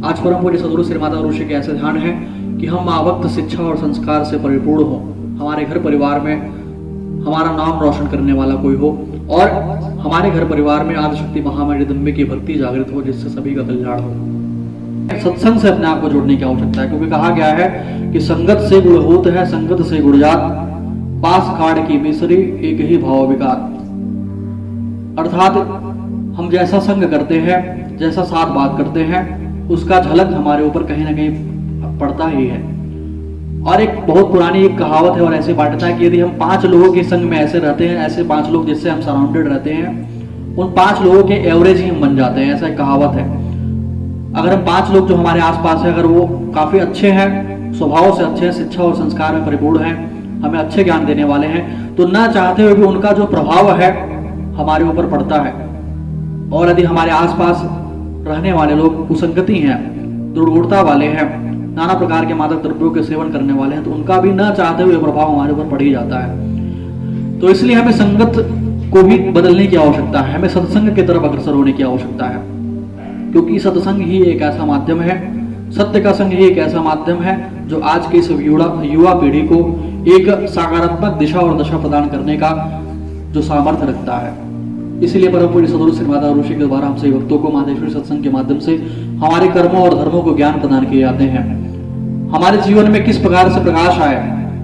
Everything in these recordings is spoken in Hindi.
आज परम पूज्य सद्गुरु श्री माता ऋषि के ऐसे ध्यान है कि हम मावक्त शिक्षा और संस्कार से परिपूर्ण हो, हमारे घर परिवार में हमारा नाम रोशन करने वाला कोई हो और हमारे घर परिवार में आदिशक्ति महामाया जगदम्बे की भक्ति जागृत हो, जिससे सभी का कल्याण हो। सत्संग से अपने आप को जोड़ने की आवश्यकता है, क्योंकि कहा गया है कि संगत से गुण होत है, संगत से गुण जात, पास खाड़ की मिसरी एक ही भाव विकार। अर्थात हम जैसा संग करते हैं, जैसा साथ बात करते हैं, उसका झलक हमारे ऊपर कहीं ना कहीं पड़ता ही है। और एक बहुत पुरानी एक कहावत है और ऐसे बांटता है कि यदि हम 5 लोगों के संग में ऐसे रहते हैं, ऐसे 5 लोग जिससे हम सराउंडेड रहते हैं, उन 5 लोगों के एवरेज ही हम बन जाते हैं, ऐसा एक कहावत है। अगर हम 5 लोग जो हमारे आसपास है, अगर वो काफी अच्छे हैं, स्वभाव से अच्छे हैं, शिक्षा और संस्कार में परिपूर्ण हैं, हमें अच्छे ज्ञान देने वाले हैं, तो ना चाहते हुए भी उनका जो प्रभाव है हमारे ऊपर पड़ता है। और यदि हमारे आसपास रहने वाले लोग कुसंगति हैं, दुर्गुणता वाले हैं, नाना प्रकार के मादक द्रव्यों के सेवन करने वाले हैं, तो उनका भी ना चाहते हुए प्रभाव हमारे ऊपर पड़ ही जाता है। तो इसलिए हमें संगत को भी बदलने की आवश्यकता है, हमें सत्संग की तरफ अग्रसर होने की आवश्यकता है, क्योंकि सत्संग ही एक ऐसा माध्यम है, सत्य का संग ही एक ऐसा माध्यम है जो आज के इस युवा पीढ़ी को एक सकारात्मक दिशा और दशा प्रदान करने का जो सामर्थ्य रखता है। इसलिए परम पूज्य सद्गुरु श्री माता ऋषि के द्वारा हम सभी भक्तों को माधेश्वरी सत्संग के माध्यम से हमारे कर्मों और धर्मों को ज्ञान प्रदान किए जाते हैं। हमारे जीवन में किस प्रकार से प्रकाश आए,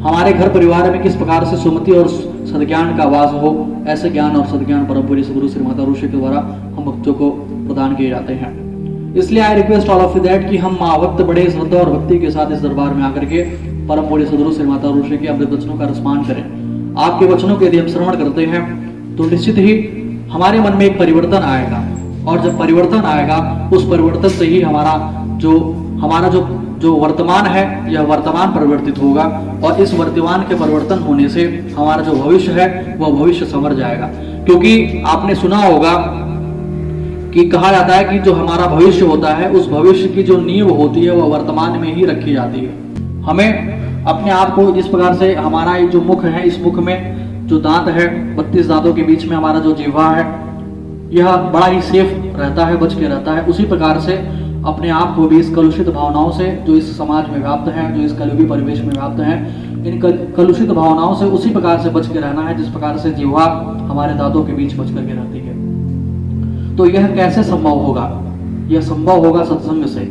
हमारे घर परिवार में किस प्रकार से सुमति और सद्ज्ञान का वास हो, ऐसे ज्ञान और सद्ज्ञान परम पूज्य सद्गुरु श्री माता ऋषि के द्वारा हम भक्तों को प्रदान किए जाते हैं। इसलिए I request all of you that कि हम वक्त बड़े श्रद्धा और भक्ति के साथ इस दरबार में आकर के परम पूज्य सद्गुरु श्री माता ऋषि के अमृत वचनों का रसपान करें। आपके वचनों के यदि हम श्रवण करते हैं तो निश्चित ही हमारे मन में एक परिवर्तन आएगा, और जब परिवर्तन आएगा उस परिवर्तन से ही हमारा जो वर्तमान है यह वर्तमान परिवर्तित होगा, और इस वर्तमान के परिवर्तन होने से हमारा जो भविष्य है वह भविष्य संवर जाएगा। क्योंकि आपने सुना होगा कि कहा जाता है कि जो हमारा भविष्य होता है उस भविष्य की जो नींव होती है वह वर्तमान में ही रखी जाती है। हमें अपने आप को जिस प्रकार से हमारा जो मुख है, इस मुख में जो दांत है, 32 दांतों के बीच में हमारा जो जिह्वा है, यह बड़ा ही सेफ रहता है, बच के रहता है, उसी प्रकार से अपने आप को भी इस कलुषित भावनाओं से जो इस समाज में व्याप्त है, जो इस कलयुगी परिवेश में व्याप्त है, इन कलुषित भावनाओं से उसी प्रकार से बच के रहना है जिस प्रकार से जिह्वा हमारे दांतों के बीच बच करके रहती है। तो यह कैसे संभव होगा? यह संभव होगा सत्संग से,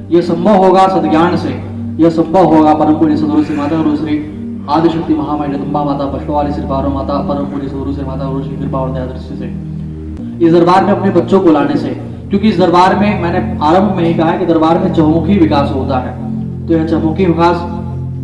यह संभव होगा सद्ज्ञान से, यह संभव होगा परम पूज्य सद्गुरु श्री माता ऋषि आदिशक्ति महामाया जगदम्बा माता, पशुवाली श्री पार्वती माता, परम पूज्य सद्गुरु श्री माता ऋषि कृपा और दया दृष्टि से इस दरबार में अपने बच्चों को लाने से, क्योंकि इस दरबार में मैंने आरंभ में ही कहा है कि दरबार में चहुमुखी विकास होता है, तो यह चहुमुखी विकास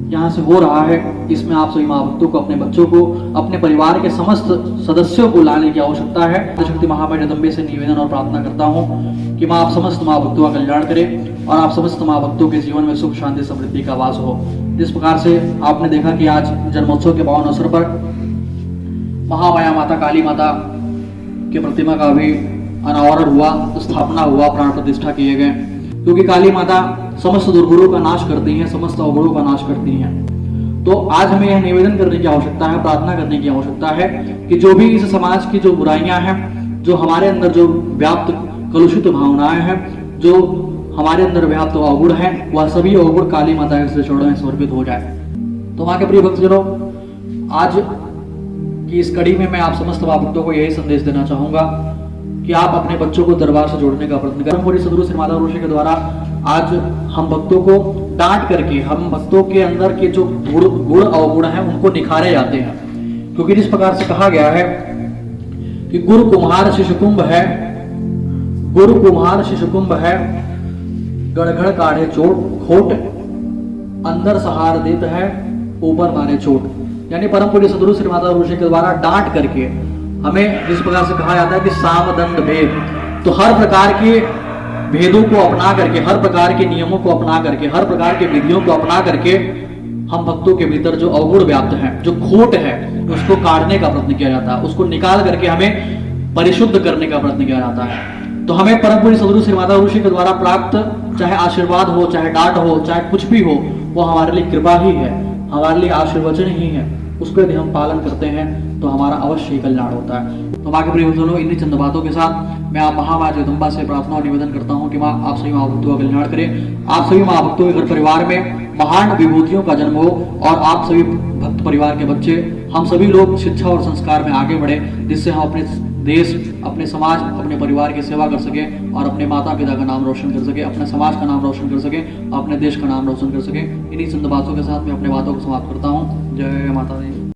यहाँ से हो रहा है। इसमें आप सभी माँ भक्तों को, अपने बच्चों को, अपने परिवार के समस्त सदस्यों को लाने की आवश्यकता है। आदिशक्ति महामाया जगदम्बे से निवेदन और प्रार्थना करता हूँ कि माँ आप समस्त माँ भक्तों का कल्याण करें और आप समस्त माँ भक्तों के जीवन में सुख शांति समृद्धि का वास हो। जिस प्रकार से आपने देखा कि आज जन्मोत्सव के पावन अवसर पर महामाया माता, काली माता की प्रतिमा का भी अनावरण हुआ, स्थापना हुआ, प्राण प्रतिष्ठा किए गए, क्योंकि काली माता समस्त दुर्गुणों का नाश करती हैं, समस्त अवगुणों का नाश करती हैं। तो आज हमें यह निवेदन करने की आवश्यकता है, प्रार्थना करने की आवश्यकता है कि जो भी इस समाज की जो बुराइयां हैं, जो हमारे अंदर जो व्याप्त कलुषित भावनाएं हैं, जो हमारे अंदर व्याप्त अवगुण हैं, वह सभी अवगुण काली माता के चरणों में समर्पित हो जाए। तो वहां के प्रिय भक्तजनों, आज की इस कड़ी में मैं आप समस्त भक्तों को यही संदेश देना चाहूंगा कि आप अपने बच्चों को दरबार से जोड़ने का प्रयत्न करें। पूरी सद्गुरु श्री माता ऋषि के द्वारा आज हम भक्तों को डांट करके, हम भक्तों के अंदर के जो गुण अवगुण हैं उनको निखारे जाते हैं, क्योंकि जिस प्रकार से कहा गया है कि गुरु कुम्हार शिशु कुंभ है, गुरु कुम्हार शिशु कुंभ है, गड़गड़ काढ़े खोट, अंदर सहार देत है, ऊपर मारे चोट। यानी परम पूज्य सद्गुरु श्री माता ऋषि के द्वारा डांट करके हमें जिस प्रकार से कहा जाता है कि साम दंड भेद, तो हर प्रकार के भेदों को अपना करके, हर प्रकार के नियमों को अपना करके, हर प्रकार के विधियों को अपना करके हम भक्तों के भीतर जो अवगुण व्याप्त है, जो खोट है, उसको काटने का प्रयत्न किया जाता है, उसको निकाल करके हमें परिशुद्ध करने का प्रयत्न किया जाता है। तो हमें परम पूज्य सद्गुरु श्री माता ऋषि के द्वारा प्राप्त चाहे आशीर्वाद हो, चाहे डांट हो, चाहे कुछ भी हो, वो हमारे लिए कृपा ही है, हमारे लिए आशीर्वचन ही है। उसको यदि हम पालन करते हैं तो हमारा अवश्य ही कल्याण होता है। तो बाकी प्रिय बंधुओं, इन्हीं चंद बातों के साथ मैं आप महामाँ जगदम्बा से प्रार्थना और निवेदन करता हूँ कि माँ आप सभी माँ भक्तों का कल्याण करें। आप सभी माँ भक्तों के घर परिवार में महान विभूतियों का जन्म हो और आप सभी भक्त परिवार के बच्चे, हम सभी लोग शिक्षा और संस्कार में आगे बढ़े, जिससे हम अपने देश, अपने समाज, अपने परिवार की सेवा कर सके और अपने माता पिता का नाम रोशन कर सके, अपने समाज का नाम रोशन कर सके, अपने देश का नाम रोशन कर सके। इन्हीं चंद बातों के साथ मैं अपने बातों को समाप्त करता हूँ। जय माता दी।